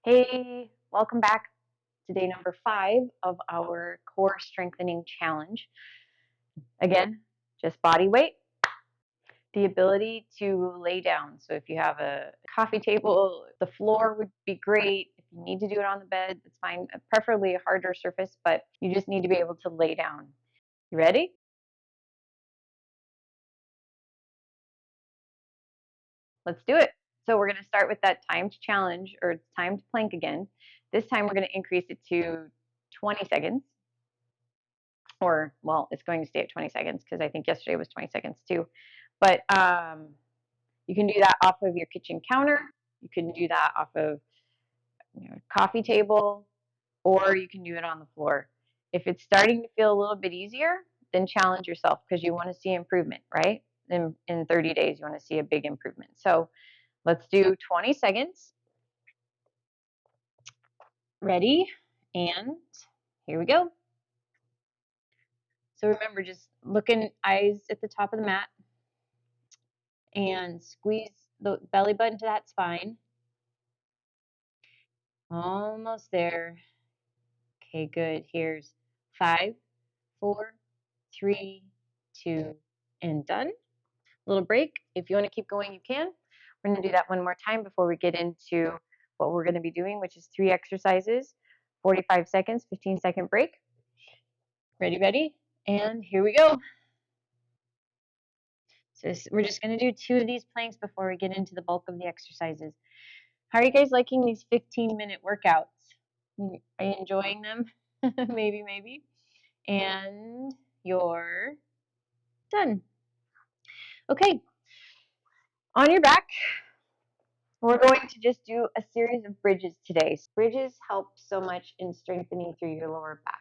Hey, welcome back to day number 5 of our core strengthening challenge. Again, just body weight, the ability to lay down. So if you have a coffee table, the floor would be great. If you need to do it on the bed, that's fine. Preferably a harder surface, but you just need to be able to lay down. You ready? Let's do it. So we're going to start with that timed challenge or timed plank again. This time we're going to increase it to 20 seconds. Or well, it's going to stay at 20 seconds because I think yesterday was 20 seconds too. But you can do that off of your kitchen counter. You can do that off of coffee table, or you can do it on the floor. If it's starting to feel a little bit easier, then challenge yourself because you want to see improvement, right? In 30 days, you want to see a big improvement. So let's do 20 seconds. Ready? And here we go. So remember, just looking eyes at the top of the mat and squeeze the belly button to that spine. Almost there. Okay, good. Here's 5, 4, 3, 2, and done. Little break. If you want to keep going, you can. We're going to do that one more time before we get into what we're going to be doing, which is 3 exercises, 45 seconds, 15-second break. Ready? And here we go. So we're just going to do 2 of these planks before we get into the bulk of the exercises. How are you guys liking these 15-minute workouts? Are you enjoying them? maybe. And you're done. Okay, on your back, we're going to just do a series of bridges today. Bridges help so much in strengthening through your lower back.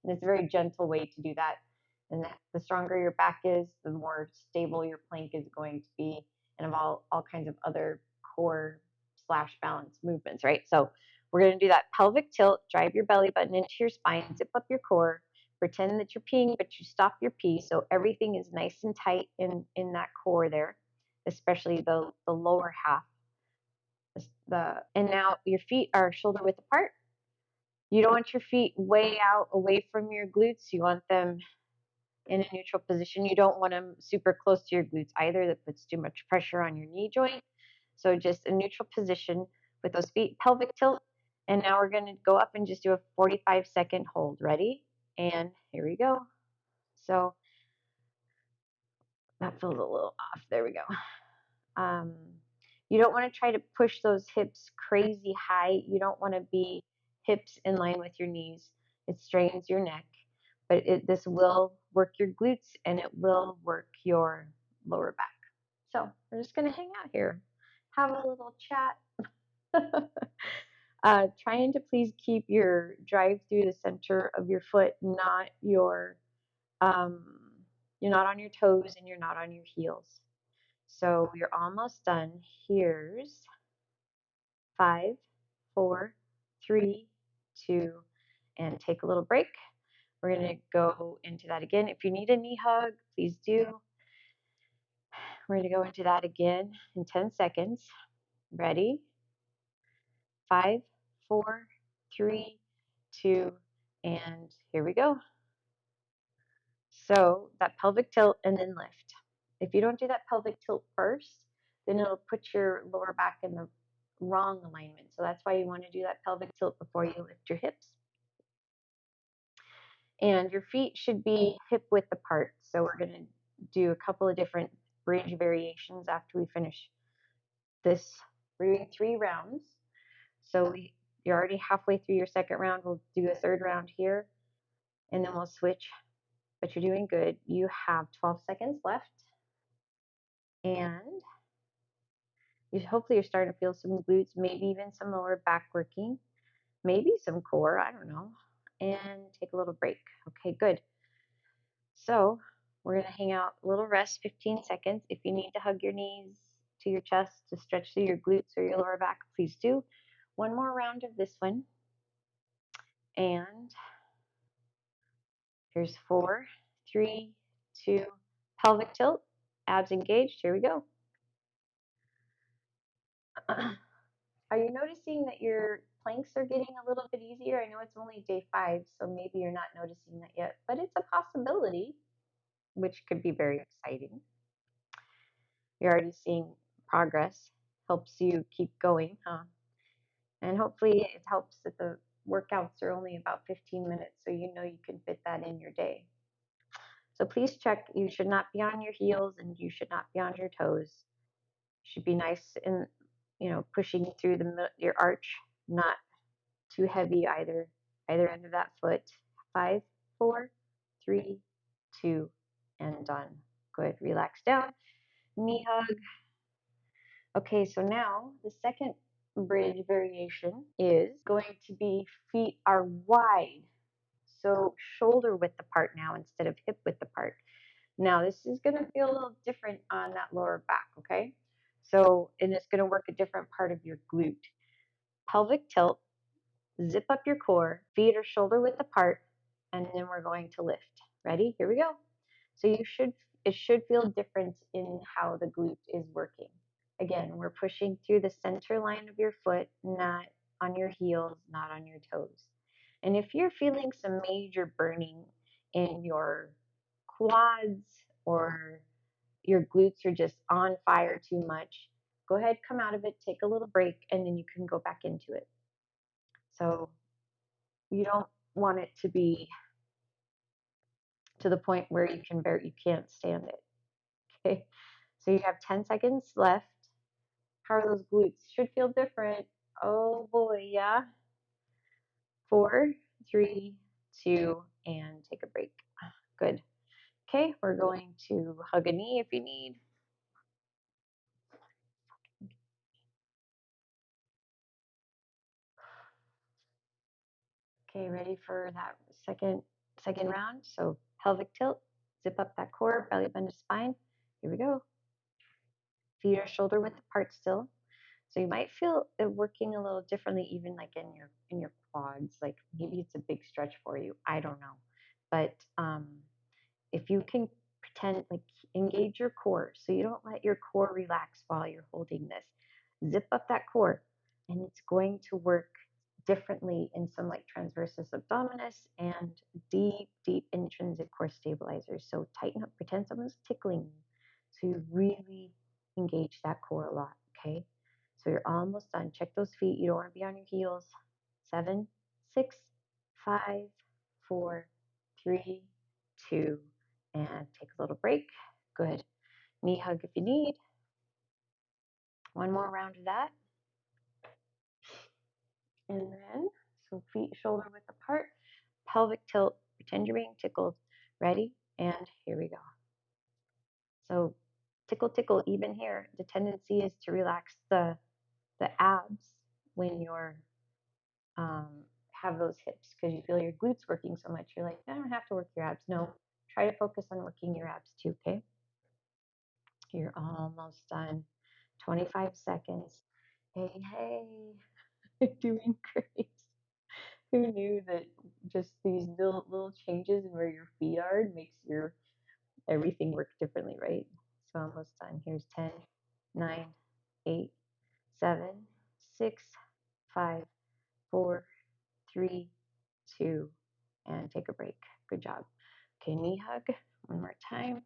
And it's a very gentle way to do that. And the stronger your back is, the more stable your plank is going to be, and of all kinds of other core / balance movements, right? So we're going to do that pelvic tilt, drive your belly button into your spine, zip up your core, pretend that you're peeing, but you stop your pee. So everything is nice and tight in that core there, especially the lower half. And now your feet are shoulder width apart. You don't want your feet way out away from your glutes. You want them in a neutral position. You don't want them super close to your glutes either. That puts too much pressure on your knee joint. So just a neutral position with those feet, pelvic tilt. And now we're going to go up and just do a 45-second hold. Ready? And here we go. So that feels a little off. There we go. You don't want to try to push those hips crazy high. You don't want to be hips in line with your knees. It strains your neck, but this will work your glutes and it will work your lower back. So we're just going to hang out here, have a little chat. Trying to please keep your drive through the center of your foot, not you're not on your toes and you're not on your heels. So you're almost done. Here's 5, 4, 3, 2, and take a little break. We're going to go into that again. If you need a knee hug, please do. We're going to go into that again in 10 seconds. Ready? 5, 4, 3, 2, and here we go. So that pelvic tilt and then lift. If you don't do that pelvic tilt first, then it'll put your lower back in the wrong alignment. So that's why you want to do that pelvic tilt before you lift your hips. And your feet should be hip width apart. So we're going to do a couple of different bridge variations after we finish this. We're doing 3 rounds. So you're already halfway through your second round. We'll do a third round here, and then we'll switch. But you're doing good. You have 12 seconds left. And hopefully you're starting to feel some glutes, maybe even some lower back working, maybe some core, I don't know. And take a little break. Okay, good. So we're going to hang out a little rest, 15 seconds. If you need to hug your knees to your chest to stretch through your glutes or your lower back, please do. One more round of this one. And here's 4, 3, 2, pelvic tilt, abs engaged. Here we go. Are you noticing that your planks are getting a little bit easier. I know it's only day 5, so maybe you're not noticing that yet, but it's a possibility, which could be very exciting. You're already seeing progress, helps you keep going, huh? And hopefully it helps that the workouts are only about 15 minutes, so you know you can fit that in your day. So please check. You should not be on your heels and you should not be on your toes. You should be nice and, pushing through your arch, not too heavy either end of that foot. 5, 4, 3, 2, and done. Good. Relax down. Knee hug. Okay, so now the second bridge variation is going to be feet are wide. So shoulder width apart now instead of hip width apart. Now this is going to feel a little different on that lower back, okay? So, and it's going to work a different part of your glute. Pelvic tilt, zip up your core, feet are shoulder width apart, and then we're going to lift. Ready? Here we go. So it should feel different in how the glute is working. Again, we're pushing through the center line of your foot, not on your heels, not on your toes. And if you're feeling some major burning in your quads or your glutes are just on fire too much, go ahead, come out of it, take a little break, and then you can go back into it. So you don't want it to be to the point where you can't stand it. Okay. So you have 10 seconds left. How are those glutes? Should feel different. Oh boy, yeah. 4, 3, 2, and take a break. Good. Okay, we're going to hug a knee if you need. Okay, ready for that second round? So pelvic tilt, zip up that core, belly bend to spine. Here we go. Feet are shoulder width apart still. So you might feel it working a little differently, even like in your quads. Like maybe it's a big stretch for you. I don't know, but if you can pretend like engage your core, so you don't let your core relax while you're holding this. Zip up that core, and it's going to work differently in some like transversus abdominis and deep intrinsic core stabilizers. So tighten up, pretend someone's tickling you. So you really engage that core a lot, okay? So you're almost done. Check those feet. You don't want to be on your heels. 7, 6, 5, 4, 3, 2, and take a little break. Good. Knee hug if you need. One more round of that. And then, so feet shoulder width apart, pelvic tilt, pretend you're being tickled. Ready? And here we go. So tickle, tickle, even here, the tendency is to relax the abs when you're have those hips because you feel your glutes working so much. You're like, I don't have to work your abs. No, try to focus on working your abs too, okay? You're almost done. 25 seconds. Hey, hey, you're doing great. Who knew that just these little changes in where your feet are makes your everything work differently, right? So almost done. Here's 10, 9, 8, 7, 6, 5, 4, 3, 2, and take a break. Good job. Okay, knee hug one more time.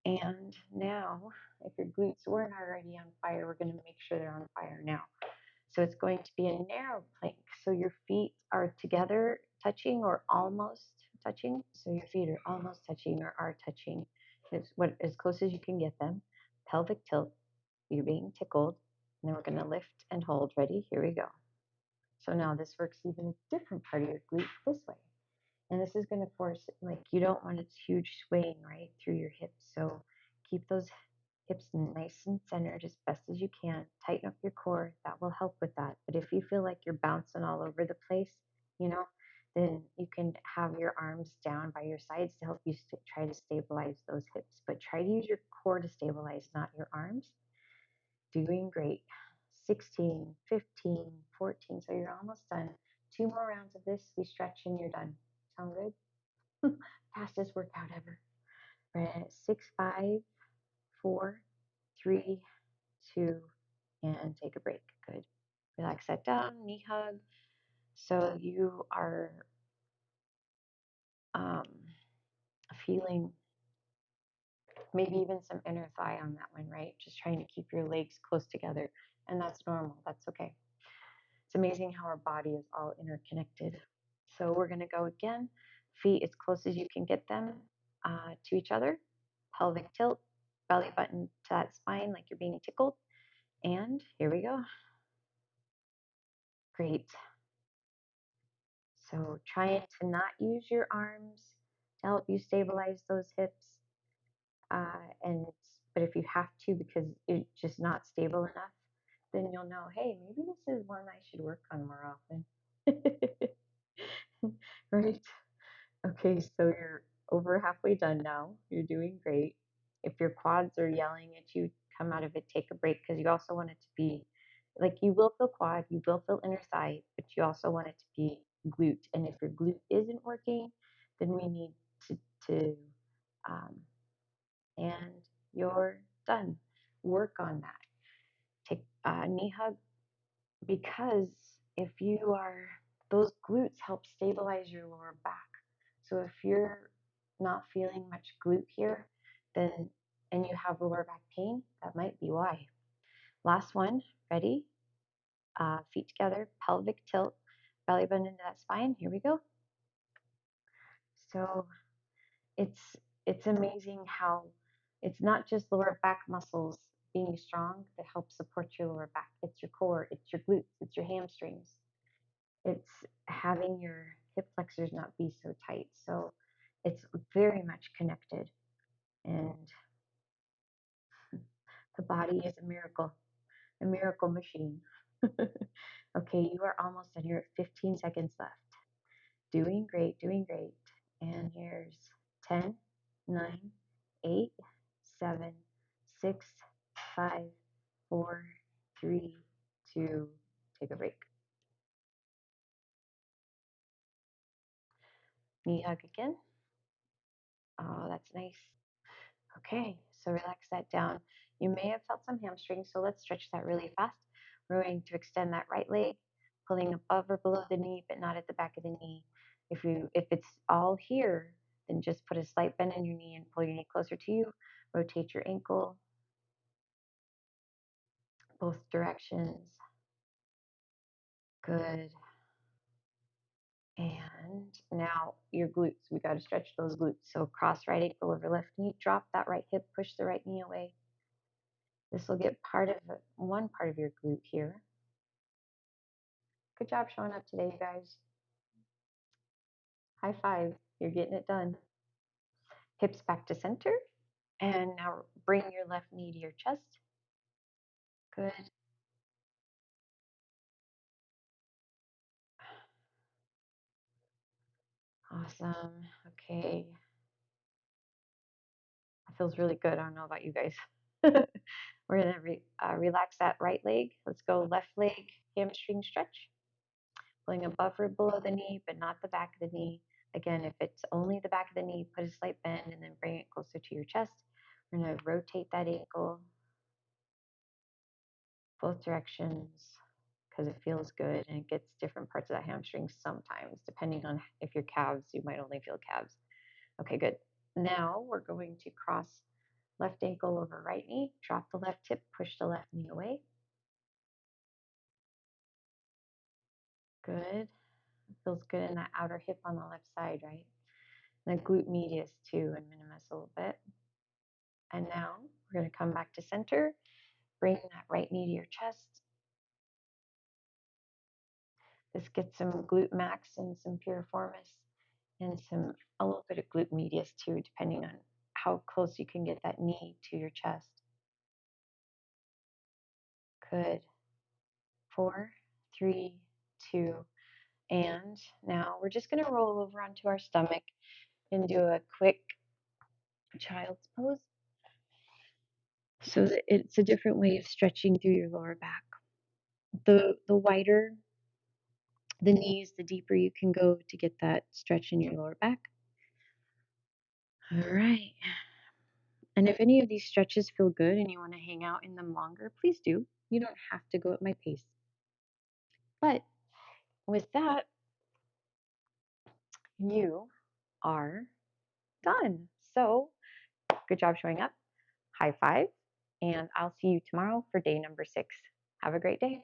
And now, if your glutes weren't already on fire, we're going to make sure they're on fire now. So it's going to be a narrow plank. So your feet are together, touching or almost touching. So your feet are almost touching or are touching. It's as close as you can get them. Pelvic tilt. You're being tickled. And then we're going to lift and hold. Ready? Here we go. So now this works even a different part of your glute this way. And this is going to force, like, you don't want its huge swaying right through your hips. So keep those hips nice and centered as best as you can. Tighten up your core. That will help with that. But if you feel like you're bouncing all over the place, then you can have your arms down by your sides to help you try to stabilize those hips. But try to use your core to stabilize, not your arms. Doing great. 16, 15, 14. So you're almost done. 2 more rounds of this. We stretch and you're done. Sound good? Fastest workout ever. We're at 6, 5, 4, 3, 2, and take a break. Good. Relax that that down, knee hug. So you are um, feeling maybe even some inner thigh on that one, right? Just trying to keep your legs close together. And that's normal. That's okay. It's amazing how our body is all interconnected. So we're going to go again. Feet as close as you can get them to each other. Pelvic tilt, belly button to that spine like you're being tickled. And here we go. Great. So trying to not use your arms to help you stabilize those hips. And but if you have to because it's just not stable enough, then you'll know, hey, maybe this is one I should work on more often. Right? Okay, so you're over halfway done now. You're doing great. If your quads are yelling at you, come out of it, take a break because you also want it to be like you will feel quad, you will feel inner thigh, but you also want it to be glute. And if your glute isn't working, then we need to um, and you're done. Work on that. Take a knee hug because if you are, those glutes help stabilize your lower back. So if you're not feeling much glute here, then and you have lower back pain, that might be why. Last one, ready? Feet together, pelvic tilt, belly button into that spine. Here we go. So it's amazing how it's not just lower back muscles being strong that help support your lower back. It's your core, it's your glutes, it's your hamstrings. It's having your hip flexors not be so tight. So it's very much connected. And the body is a miracle machine. Okay, you are almost done. You're at 15 seconds left. Doing great, doing great. And here's 10, 9, 8, 7, 6, 5, 4, 3, 2, take a break. Knee hug again. Oh, that's nice. Okay, so relax that down. You may have felt some hamstrings, so let's stretch that really fast. We're going to extend that right leg, pulling above or below the knee, but not at the back of the knee. If it's all here, then just put a slight bend in your knee and pull your knee closer to you. Rotate your ankle, both directions. Good. And now your glutes. We got to stretch those glutes. So cross right ankle over left knee, drop that right hip, push the right knee away. This will get one part of your glute here. Good job showing up today, you guys. High five. You're getting it done. Hips back to center. And now bring your left knee to your chest. Good. Awesome. Okay. That feels really good. I don't know about you guys. We're going to relax that right leg. Let's go left leg, hamstring stretch. Pulling above or below the knee, but not the back of the knee. Again, if it's only the back of the knee, put a slight bend and then bring it closer to your chest. We're going to rotate that ankle both directions because it feels good and it gets different parts of that hamstring sometimes, depending on if your calves, you might only feel calves. Okay, good. Now we're going to cross left ankle over right knee, drop the left hip, push the left knee away. Good. Feels good in that outer hip on the left side, right? And the glute medius too, and minimus a little bit. And now we're going to come back to center. Bring that right knee to your chest. This gets some glute max and some piriformis and a little bit of glute medius too, depending on how close you can get that knee to your chest. Good. 4, 3, 2, and now we're just going to roll over onto our stomach and do a quick child's pose. So that it's a different way of stretching through your lower back. The wider the knees, the deeper you can go to get that stretch in your lower back. All right. And if any of these stretches feel good and you want to hang out in them longer, please do. You don't have to go at my pace. But with that, you are done. So good job showing up. High five. And I'll see you tomorrow for day number 6. Have a great day.